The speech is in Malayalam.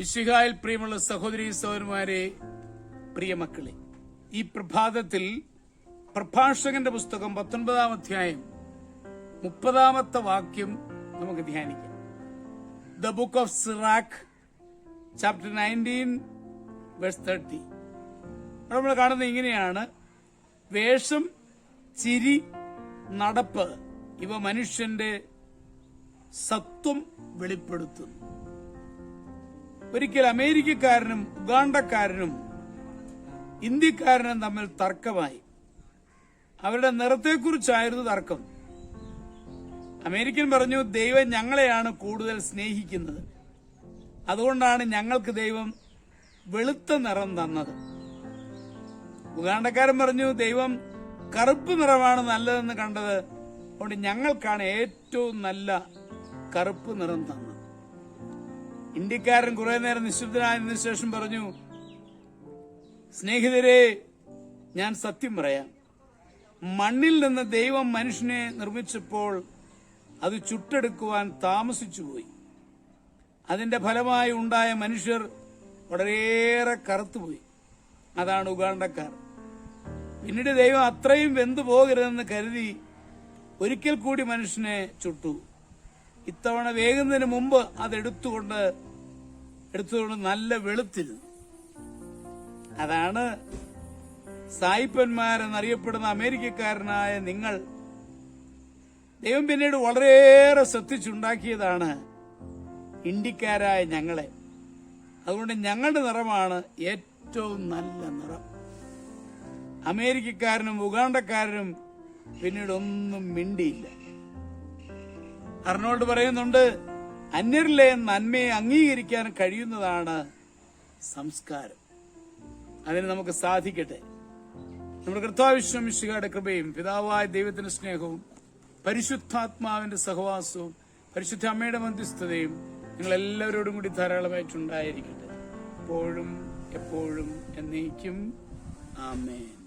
മിശിഹായിൽ പ്രിയമുള്ള സഹോദരീ സഹോദരന്മാരെ, പ്രിയമക്കളെ, ഈ പ്രഭാതത്തിൽ പ്രഭാഷകന്റെ പുസ്തകം 19-ാം അധ്യായം 30-ാമത്തെ വാക്യം നമുക്ക് ധ്യാനിക്കാം. The book of Sirach chapter 19 verse 30. നമ്മൾ കാണുന്നത് ഇങ്ങനെയാണ്: വേഷം, ചിരി, നടപ്പ് ഇവ മനുഷ്യന്റെ സത്വം വെളിപ്പെടുത്തുന്നു. ഒരിക്കൽ അമേരിക്കക്കാരനും ഉഗാണ്ടക്കാരനും ഇന്ത്യക്കാരനും തമ്മിൽ തർക്കമായി. അവരുടെ നിറത്തെക്കുറിച്ചായിരുന്നു തർക്കം. അമേരിക്കൻ പറഞ്ഞു, ദൈവം ഞങ്ങളെയാണ് കൂടുതൽ സ്നേഹിക്കുന്നത്, അതുകൊണ്ടാണ് ഞങ്ങൾക്ക് ദൈവം വെളുത്ത നിറം തന്നത്. ഉഗാണ്ടക്കാരൻ പറഞ്ഞു, ദൈവം കറുപ്പ് നിറമാണ് നല്ലതെന്ന് കണ്ടത്, അതുകൊണ്ട് ഞങ്ങൾക്കാണ് ഏറ്റവും നല്ല കറുപ്പ് നിറം തന്നത്. ഇന്ത്യക്കാരൻ കുറെ നേരം നിശബ്ദനായതിനു ശേഷം പറഞ്ഞു, സ്നേഹിതരെ, ഞാൻ സത്യം പറയാം. മണ്ണിൽ നിന്ന് ദൈവം മനുഷ്യനെ നിർമ്മിച്ചപ്പോൾ അത് ചുട്ടെടുക്കുവാൻ താമസിച്ചുപോയി. അതിന്റെ ഫലമായി ഉണ്ടായ മനുഷ്യർ വളരെയേറെ കറുത്തുപോയി. അതാണ് ഉഗാണ്ടക്കാർ. പിന്നീട് ദൈവം അത്രയും വെന്തു പോകരുതെന്ന് കരുതി ഒരിക്കൽ കൂടി മനുഷ്യനെ ചുട്ടു. ഇത്തവണ വേകുന്നതിന് മുമ്പ് അതെടുത്തുകൊണ്ട് നല്ല വെളുത്തിരുന്നു. അതാണ് സായിപ്പന്മാരെന്നറിയപ്പെടുന്ന അമേരിക്കക്കാരനായ നിങ്ങൾ. ദൈവം പിന്നീട് വളരെയേറെ ശ്രദ്ധിച്ചുണ്ടാക്കിയതാണ് ഇന്ത്യക്കാരായ ഞങ്ങളെ. അതുകൊണ്ട് ഞങ്ങളുടെ നിറമാണ് ഏറ്റവും നല്ല നിറം. അമേരിക്കക്കാരനും ഉഗാണ്ടക്കാരനും പിന്നീട് ഒന്നും മിണ്ടിയില്ല. അർണോൾഡ് പറയുന്നുണ്ട്, അന്യരിലെ നന്മയെ അംഗീകരിക്കാൻ കഴിയുന്നതാണ് സംസ്കാരം. അതിന് നമുക്ക് സാധിക്കട്ടെ. നമ്മുടെ കർത്താവ് മിശിഹായുടെ കൃപയും പിതാവായ ദൈവത്തിന്റെ സ്നേഹവും പരിശുദ്ധാത്മാവിന്റെ സഹവാസവും പരിശുദ്ധ അമ്മയുടെ മധ്യസ്ഥതയും നിങ്ങൾ എല്ലാവരോടും കൂടി ധാരാളമായിട്ടുണ്ടായിരിക്കട്ടെ, എപ്പോഴും എപ്പോഴും എന്നേക്കും. ആമേൻ.